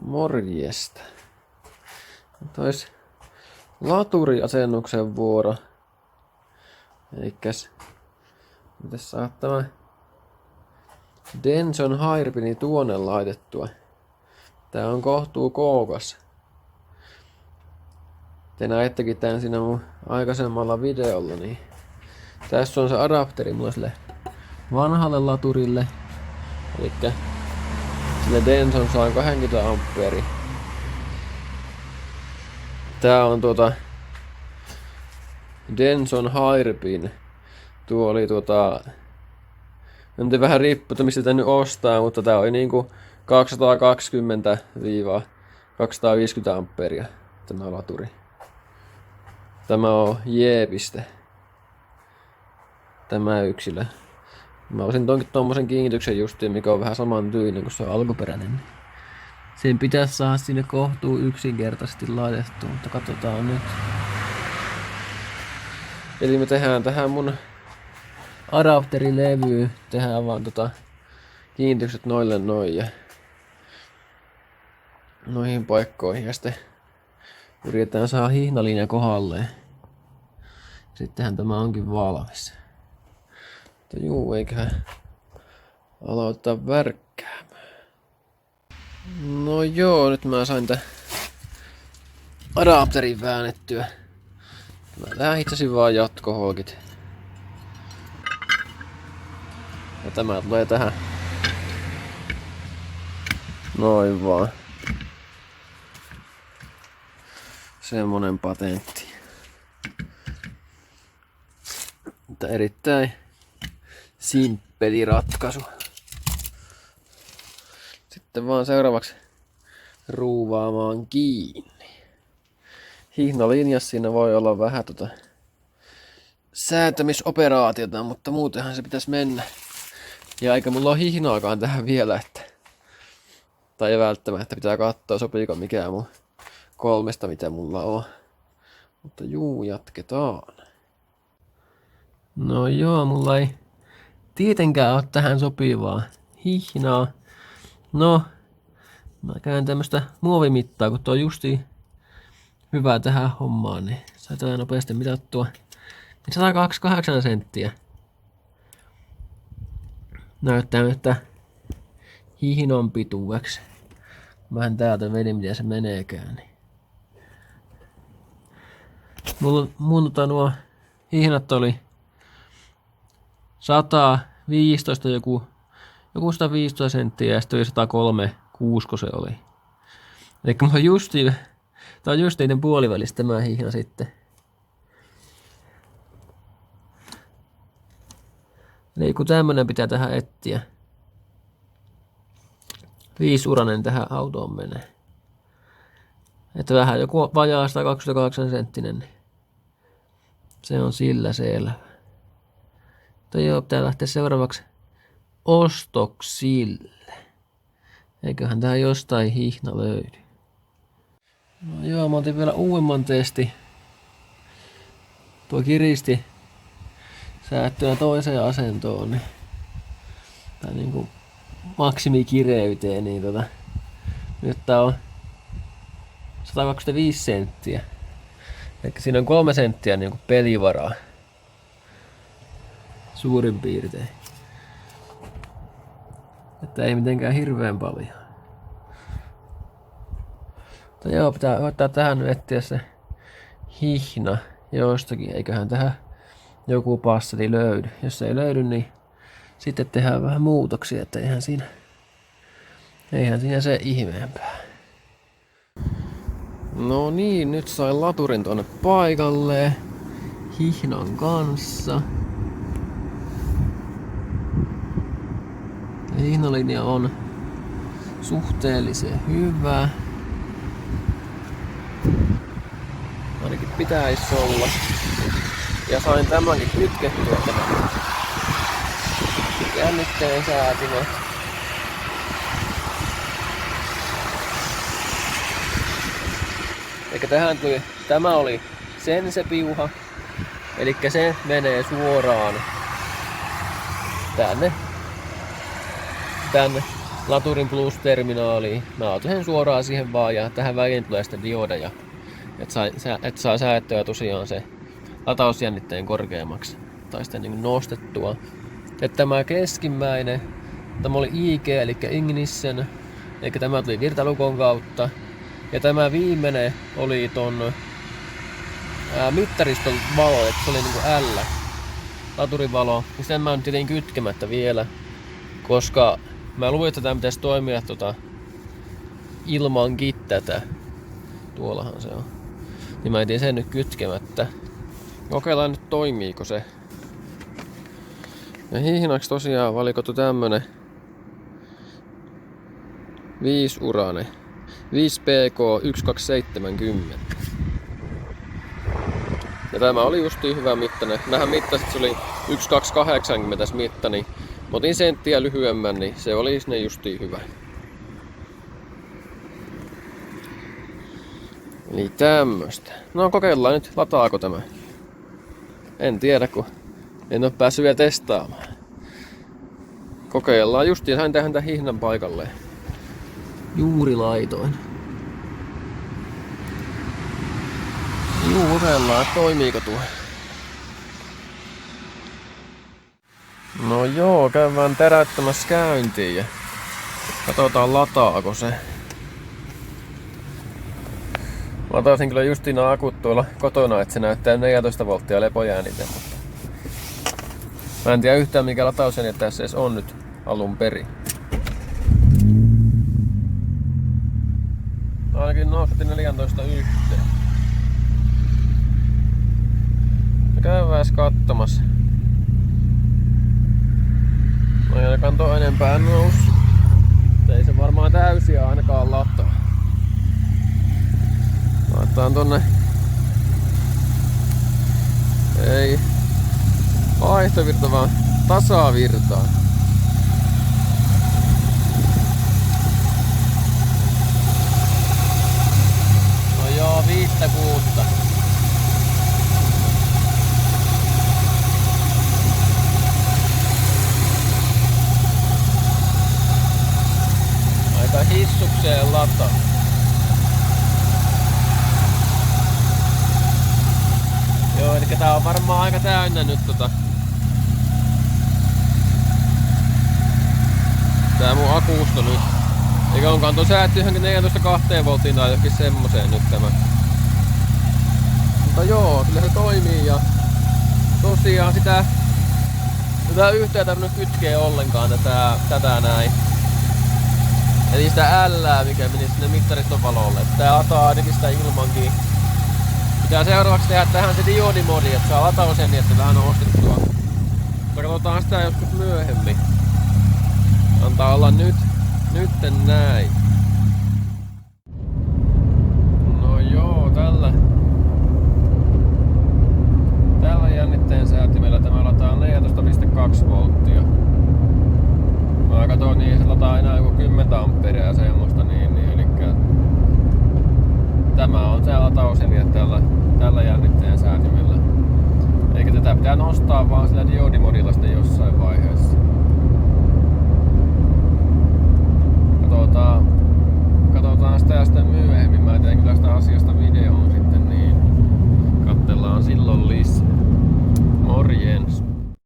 Morjesta. Nyt ois laturiasennuksen vuoro. Eikäs mitäs saa tämä Denson Hairpini tuonne laitettua. Tää on kohtuu kookas. Te näittekin tän siinä mun aikaisemmalla videolla, niin tässä on se adapteri mulla sille vanhalle laturille. Elikkä sille Denson 120 amperi. Tää on Denson Hairpin. Tuo oli nyt vähän riippuu, mistä tää nyt ostaa, mutta tää oli niinku 220-250 amperia tämä laturi. Tämä on Jeepistä. Tämä yksilö. Mä olisin tommosen kiinnityksen justiin, mikä on vähän saman tyylinen kuin se alkuperäinen. Sen pitäisi saada sinne kohtuu yksinkertaisesti laitettua, mutta katsotaan nyt. Eli me tehdään tähän mun adapterilevyyn, tehdään vaan kiinnitykset noille noin ja noihin paikkoihin ja sitten yritetään saada hihnalinja kohdalleen. Sittenhän tämä onkin valmis. Mutta juu, eiköhän aloittaa värkkäämään. No joo, nyt mä sain tän adapterin väännettyä. Mä tähän hitsasin vaan jatkohookit. Ja tämä tulee tähän. Noin vaan. Semmonen patentti. Mutta erittäin simppeli ratkaisu. Sitten vaan seuraavaksi ruuvaamaan kiinni. Hihnalinjassa siinä voi olla vähän säätämisoperaatiota, mutta muutenhan se pitäisi mennä. Ja eikä mulla ole hihnaakaan tähän vielä, tai ei välttämättä pitää katsoa sopiiko mikään mun 3, mitä mulla on. Mutta juu, jatketaan. No joo, mulla ei tietenkään ole tähän sopivaa hihnaa. No, mä käyn tämmöstä muovimittaa, kun tuo on justiin hyvä tähän hommaan, niin sai tällä nopeasti mitattua. 128 senttiä. Näyttää nyt hihnon pituudeksi. Vähän täältä vedin, miten se meneekään. Niin. Mun nuo hihnat oli 115 joku 115 senttiä ja sitten oli 103 kuusko se oli. Eli mulla on justiin, tää on just niiden puolivälissä tämä hihna sitten. Eli kun tämmönen pitää tähän etsiä. 5-urainen tähän autoon menee. Että vähän joku vajaa 128 senttinen. Niin se on sillä selvä. Mutta joo, pitää lähteä seuraavaksi ostoksille. Eiköhän tähän jostain hihna löydy. No joo, mä otin vielä uudemman testi. Tuo kiristi säättynä toiseen asentoon. Niin, tai niinku maksimikireyteen. Niin nyt tää on 125 senttiä. Eli siinä on 3 senttiä niinku pelivaraa. Suurin piirtein. Että ei mitenkään hirveän paljon. Mutta joo, pitää ottaa tähän nyt etsiä se hihna jostakin. Eiköhän tähän joku passeli löydy. Jos ei löydy, niin sitten tehdään vähän muutoksia. Että eihän siinä se ihmeempää. No niin, nyt sain laturin tonne paikalleen. Hihnan kanssa. Hihnalinja on suhteellisen hyvä. Ainakin pitäisi olla. Ja sain tämänkin kytkettyä tämän jännitteen säätimen. Eikä tähän tuli, tämä oli sen se piuha. Elikkä se menee suoraan tänne laturin plus-terminaaliin. Mä otan sen suoraan siihen vaan ja tähän väliin tulee sitten diodeja. Että saa säätöä tosiaan se latausjännitteen korkeammaksi. Tai sitten niin nostettua. Että tämä keskimmäinen, tämä oli IG eli Ignition. Eli tämä tuli virtalukon kautta. Ja tämä viimeinen oli ton mittariston valo, että se oli niinku L. Laturivalo. Ja sen mä nyt jätin kytkemättä vielä. Koska mä luulen, että tämä pitäisi toimia ilmankin tätä. Tuollahan se on. Niin mä jätin sen nyt kytkemättä. Kokeillaan nyt toimiiko se. Ja hihnaksi tosiaan valikoitu tämmönen 5-urainen 5PK 1270. Ja tämä oli justiin hyvä mittainen. Mähän mittasin, että se oli 1280 mitta, niin mä otin senttiä lyhyemmän, niin se oli sinne justiin hyvä. Eli tämmöstä. No kokeillaan nyt, lataako tämä. En tiedä, kun en oo päässyt vielä testaamaan. Kokeillaan justiin, sain tähän tämän hihnan paikalleen. Juuri laitoin. Kokeillaan, toimiiko tuo. No joo, käydään täräyttämässä käyntiin ja katsotaan lataako se. Latausin kyllä justiin nämä akut tuolla kotona, että se näyttää 14 volttia lepojännite, mutta mä en tiedä yhtään mikä latausjännite tässä edes on nyt alun perin. Ainakin nousutti 14 yhteen. Käydään katsomassa. No ei ainakaan tuo enempää noussut. Ei se varmaan täysiä ainakaan lataa. Laitetaan tonne. Ei vaihtovirta vaan tasavirtaan. No joo, 5-6. Aika hissukseen lata. Joo, eli tää on varmaan aika täynnä nyt tää mun akusto nyt. Eikä onkaan tuo säätty johonkin 14-2 volttiin tai johonkin semmoseen nyt tämä. Mutta joo, kyllä se toimii ja tosiaan sitä yhtä ei tarvinnut kytkeä ollenkaan tätä näin. Eli sitä L, mikä meni sinne mittariston valolle. Tää lataa ainakin sitä ilmankin. Pitää seuraavaksi tehdä tähän se diodimodi, että saa latausjännitteen vähän nostettua. Mutta katsotaan sitä joskus myöhemmin. Antaa olla nytten näin. No joo, tällä jännitteen säätimellä tämä lataa 14,2 volttia. Mä katsoin niin se lataa enää joku 10 amperia ja semmoista niin elikkä tämä on se latausjännite tällä jännitteen säätimellä. Eikä tätä pitää nostaa vaan sillä diodimodilla sitten jossain vaiheessa.